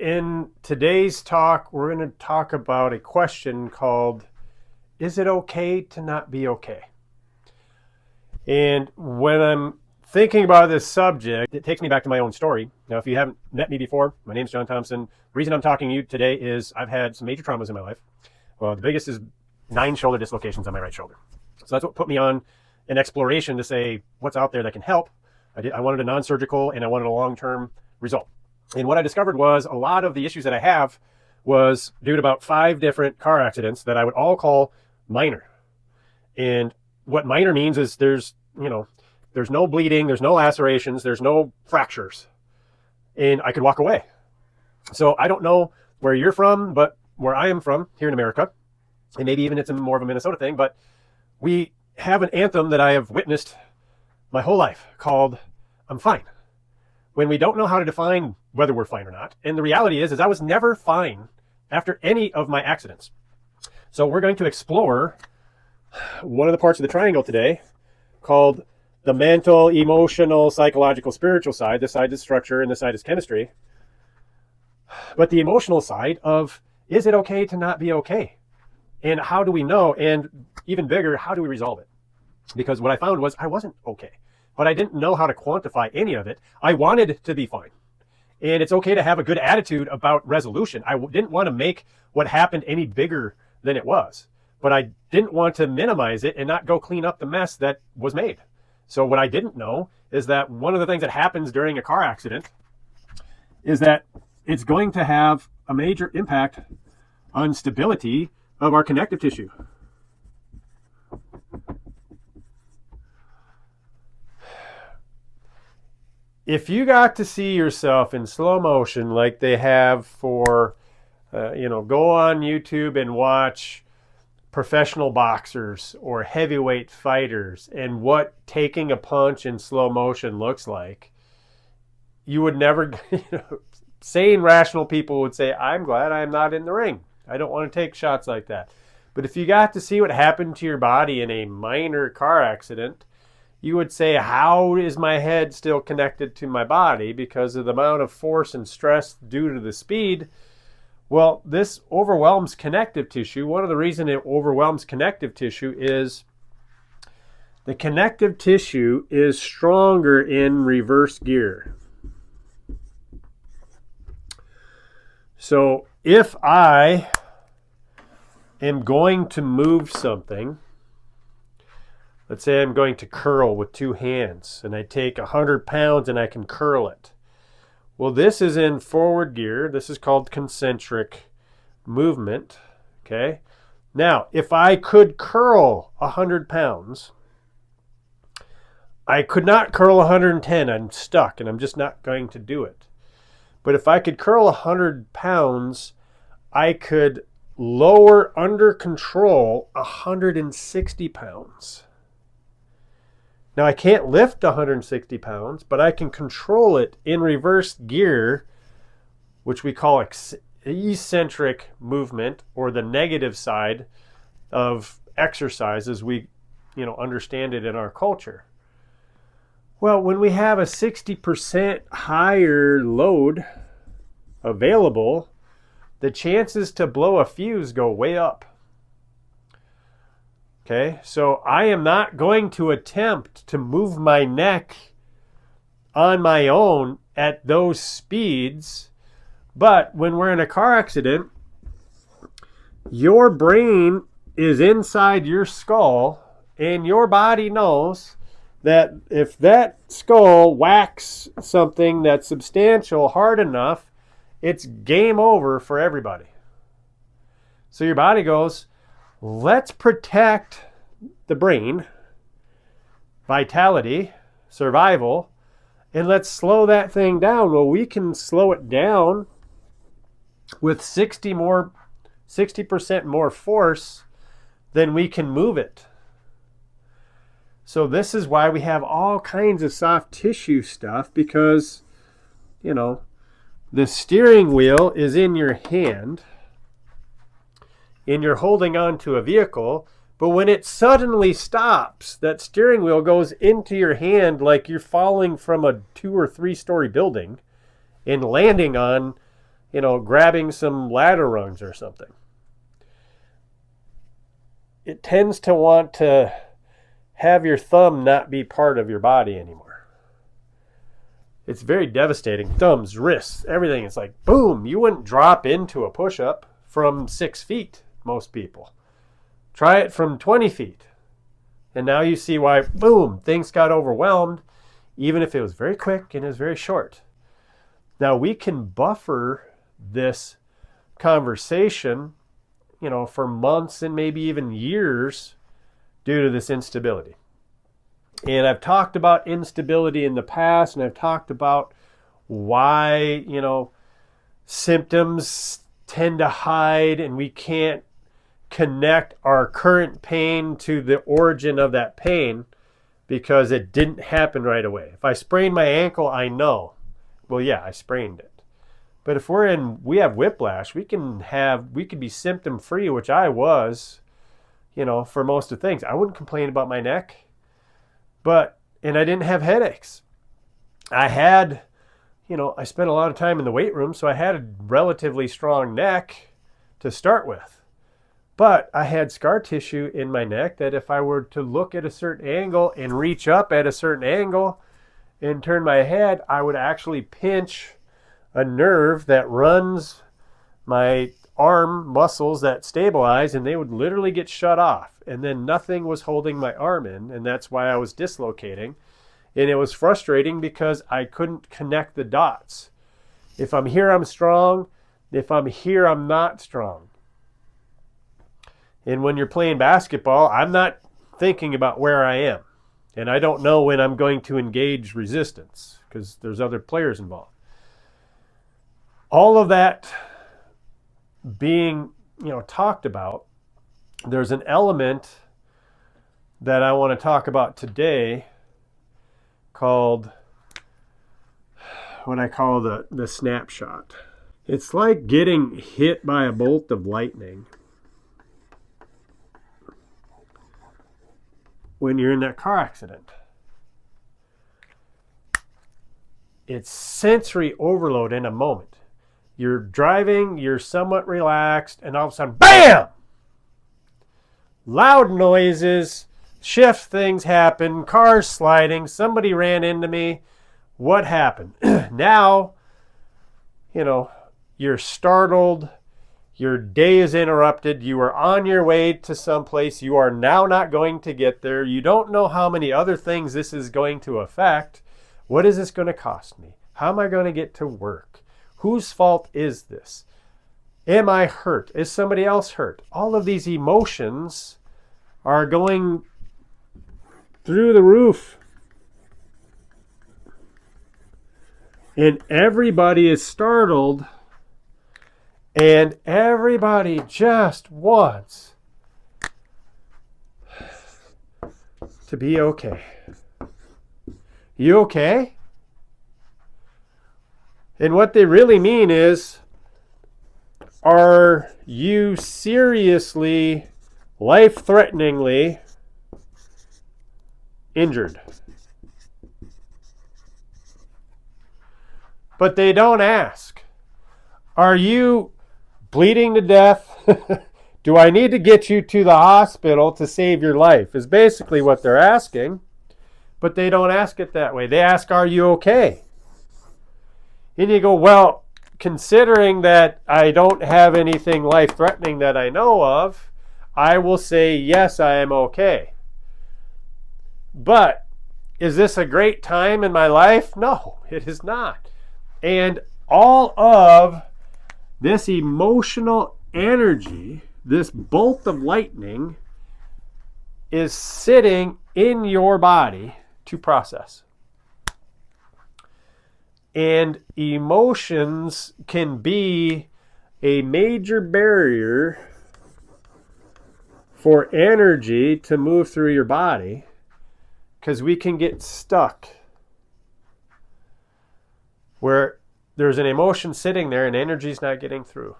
In today's talk, we're going to talk about a question called, is it okay to not be okay? And when I'm thinking about this subject, it takes me back to my own story. Now, if you haven't met me before, my name's John Thompson. The reason I'm talking to you today is I've had some major traumas in my life. Well, the biggest is 9 shoulder dislocations on my right shoulder. So that's what put me on an exploration to say what's out there that can help. I wanted a non-surgical and I wanted a long-term result. And what I discovered was a lot of the issues that I have was due to about 5 different car accidents that I would all call minor. And what minor means is there's no bleeding, there's no lacerations, there's no fractures, and I could walk away. So I don't know where you're from, but where I am from here in America, and maybe even it's more of a Minnesota thing, but we have an anthem that I have witnessed my whole life called I'm fine, when we don't know how to define whether we're fine or not. And the reality is I was never fine after any of my accidents. So we're going to explore one of the parts of the triangle today called the mental, emotional, psychological, spiritual side. This side is structure and this side is chemistry. But the emotional side of, is it okay to not be okay? And how do we know? And even bigger, how do we resolve it? Because what I found was I wasn't okay, but I didn't know how to quantify any of it. I wanted to be fine. And it's okay to have a good attitude about resolution. I didn't want to make what happened any bigger than it was, but I didn't want to minimize it and not go clean up the mess that was made. So what I didn't know is that one of the things that happens during a car accident is that it's going to have a major impact on stability of our connective tissue. If you got to see yourself in slow motion like they have for, go on YouTube and watch professional boxers or heavyweight fighters and what taking a punch in slow motion looks like, you would never, sane, rational people would say, I'm glad I'm not in the ring. I don't want to take shots like that. But if you got to see what happened to your body in a minor car accident, you would say, how is my head still connected to my body because of the amount of force and stress due to the speed? Well, this overwhelms connective tissue. One of the reasons it overwhelms connective tissue is the connective tissue is stronger in reverse gear. So if I am going to move something, let's say I'm going to curl with 2 hands and I take 100 pounds and I can curl it. Well, this is in forward gear. This is called concentric movement. Okay. Now, if I could curl 100 pounds, I could not curl 110. I'm stuck and I'm just not going to do it. But if I could curl 100 pounds, I could lower under control 160 pounds. Now, I can't lift 160 pounds, but I can control it in reverse gear, which we call eccentric movement, or the negative side of exercise as we understand it in our culture. Well, when we have a 60% higher load available, the chances to blow a fuse go way up. Okay, so I am not going to attempt to move my neck on my own at those speeds. But when we're in a car accident, your brain is inside your skull, and your body knows that if that skull whacks something that's substantial hard enough, it's game over for everybody. So your body goes, let's protect the brain, vitality, survival, and let's slow that thing down. Well, we can slow it down with 60% more force than we can move it. So this is why we have all kinds of soft tissue stuff, because, the steering wheel is in your hand and you're holding on to a vehicle, but when it suddenly stops, that steering wheel goes into your hand like you're falling from a 2 or 3 story building and landing on grabbing some ladder rungs or something. It tends to want to have your thumb not be part of your body anymore. It's very devastating. Thumbs, wrists, everything. It's like, boom, you wouldn't drop into a push-up from 6 feet, most people. Try it from 20 feet. And now you see why, boom, things got overwhelmed, even if it was very quick and it was very short. Now we can buffer this conversation, for months and maybe even years due to this instability. And I've talked about instability in the past, and I've talked about why, symptoms tend to hide and we can't connect our current pain to the origin of that pain because it didn't happen right away. If I sprained my ankle, I know. Well, yeah, I sprained it. But if we have whiplash, we could be symptom free, which I was, for most of things. I wouldn't complain about my neck, and I didn't have headaches. I had, I spent a lot of time in the weight room, so I had a relatively strong neck to start with. But I had scar tissue in my neck that if I were to look at a certain angle and reach up at a certain angle and turn my head, I would actually pinch a nerve that runs my arm muscles that stabilize, and they would literally get shut off. And then nothing was holding my arm in, and that's why I was dislocating. And it was frustrating because I couldn't connect the dots. If I'm here, I'm strong. If I'm here, I'm not strong. And when you're playing basketball, I'm not thinking about where I am. And I don't know when I'm going to engage resistance because there's other players involved. All of that being, talked about, there's an element that I want to talk about today called what I call the snapshot. It's like getting hit by a bolt of lightning when you're in that car accident. It's sensory overload in a moment. You're driving, you're somewhat relaxed, and all of a sudden, BAM! Loud noises, shift things happen, cars sliding, somebody ran into me. What happened? Now, you're startled, your day is interrupted, you are on your way to someplace, you are now not going to get there, you don't know how many other things this is going to affect. What is this going to cost me? How am I going to get to work? Whose fault is this? Am I hurt? Is somebody else hurt? All of these emotions are going through the roof. And everybody is startled, and everybody just wants to be okay. You okay? And what they really mean is, are you seriously, life-threateningly injured? But they don't ask, are you bleeding to death? Do I need to get you to the hospital to save your life? Is basically what they're asking. But they don't ask it that way. They ask, are you okay? And you go, well, considering that I don't have anything life-threatening that I know of, I will say, yes, I am okay. But is this a great time in my life? No, it is not. And all of this emotional energy, this bolt of lightning, is sitting in your body to process. And emotions can be a major barrier for energy to move through your body, because we can get stuck where there's an emotion sitting there and energy's not getting through.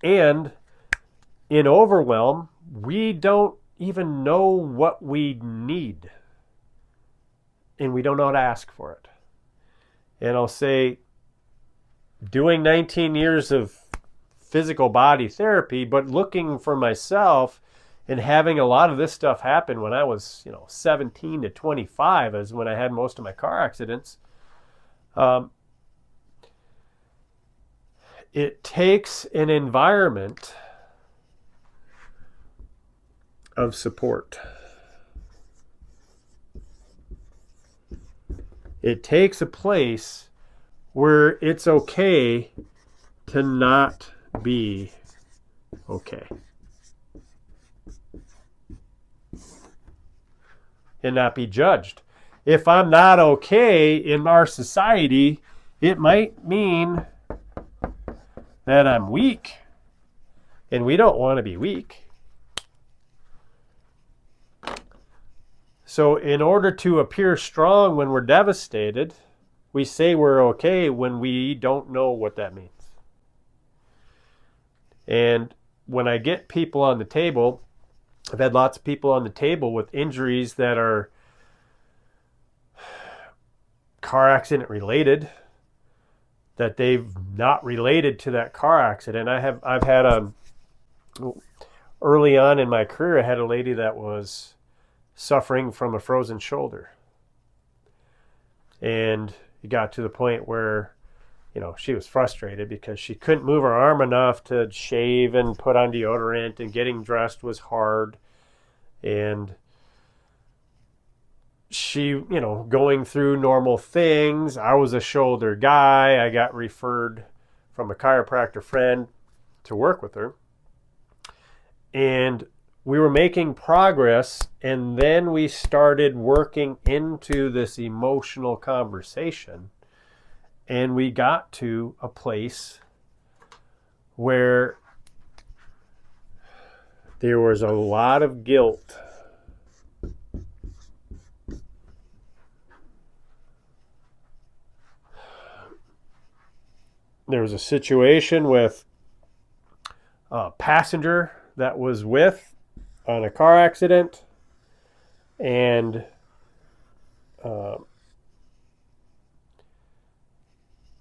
And in overwhelm, we don't even know what we need, and we don't know how to ask for it. And I'll say, doing 19 years of physical body therapy, but looking for myself and having a lot of this stuff happen when I was, 17 to 25 is when I had most of my car accidents. It takes an environment of support. It takes a place where it's okay to not be okay. And not be judged. If I'm not okay in our society, it might mean that I'm weak. And we don't want to be weak. So in order to appear strong when we're devastated, we say we're okay when we don't know what that means. And when I get people on the table, I've had lots of people on the table with injuries that are car accident related, that they've not related to that car accident. I've had early on in my career, I had a lady that was suffering from a frozen shoulder. And it got to the point where, she was frustrated because she couldn't move her arm enough to shave and put on deodorant, and getting dressed was hard. And she, going through normal things. I was a shoulder guy. I got referred from a chiropractor friend to work with her. And we were making progress, and then we started working into this emotional conversation, and we got to a place where there was a lot of guilt. There was a situation with a passenger that was with on a car accident, and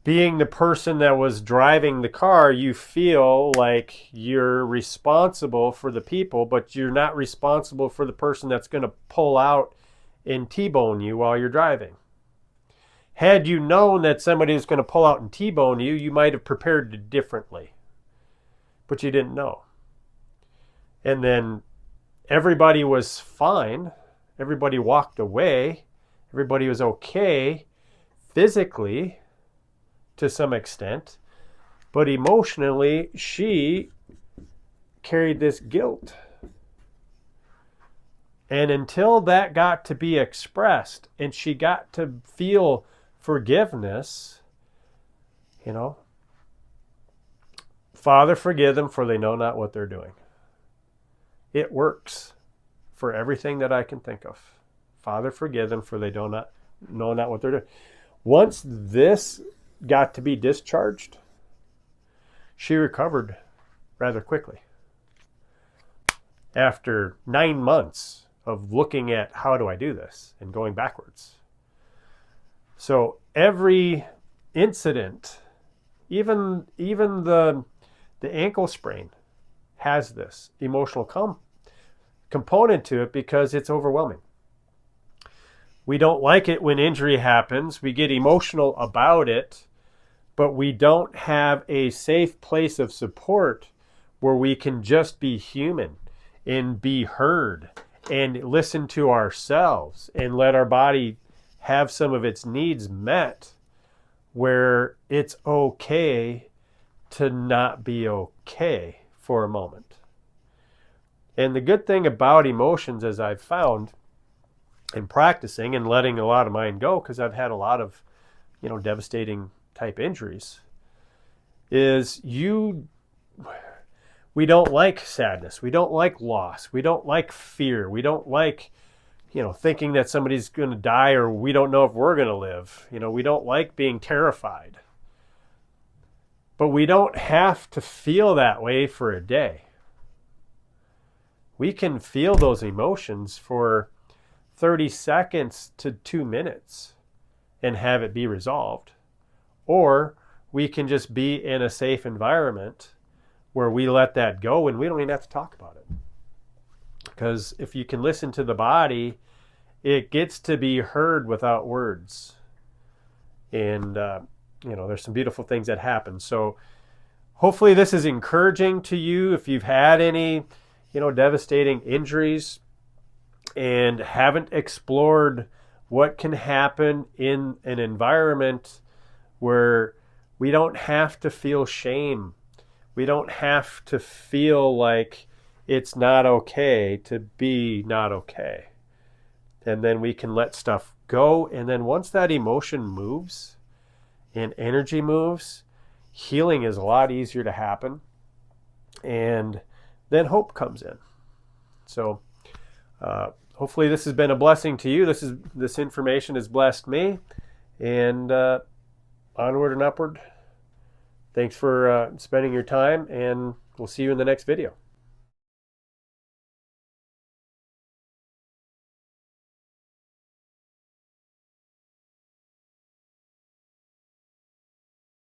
being the person that was driving the car, you feel like you're responsible for the people, but you're not responsible for the person that's going to pull out and T-bone you while you're driving. Had you known that somebody was going to pull out and T-bone you, you might have prepared differently, but you didn't know. And then everybody was fine. Everybody walked away. Everybody was okay physically to some extent. But emotionally, she carried this guilt. And until that got to be expressed and she got to feel forgiveness, Father, forgive them, for they know not what they're doing. It works for everything that I can think of. Father, forgive them, for they know not what they're doing. Once this got to be discharged, she recovered rather quickly. After 9 months of looking at how do I do this and going backwards. So every incident, even the ankle sprain, has this emotional component to it because it's overwhelming. We don't like it when injury happens. We get emotional about it, but we don't have a safe place of support where we can just be human and be heard and listen to ourselves and let our body have some of its needs met, where it's okay to not be okay for a moment. And the good thing about emotions, as I've found in practicing and letting a lot of mine go, because I've had a lot of, devastating type injuries, is we don't like sadness. We don't like loss. We don't like fear. We don't like, thinking that somebody's going to die, or we don't know if we're going to live. We don't like being terrified. But we don't have to feel that way for a day. We can feel those emotions for 30 seconds to 2 minutes and have it be resolved. Or we can just be in a safe environment where we let that go and we don't even have to talk about it. Because if you can listen to the body, it gets to be heard without words. And, there's some beautiful things that happen. So hopefully this is encouraging to you. If you've had any, devastating injuries and haven't explored what can happen in an environment where we don't have to feel shame. We don't have to feel like it's not okay to be not okay. And then we can let stuff go. And then once that emotion moves and energy moves, healing is a lot easier to happen. And then hope comes in. So hopefully this has been a blessing to you. This information has blessed me. And onward and upward. Thanks for spending your time, and we'll see you in the next video.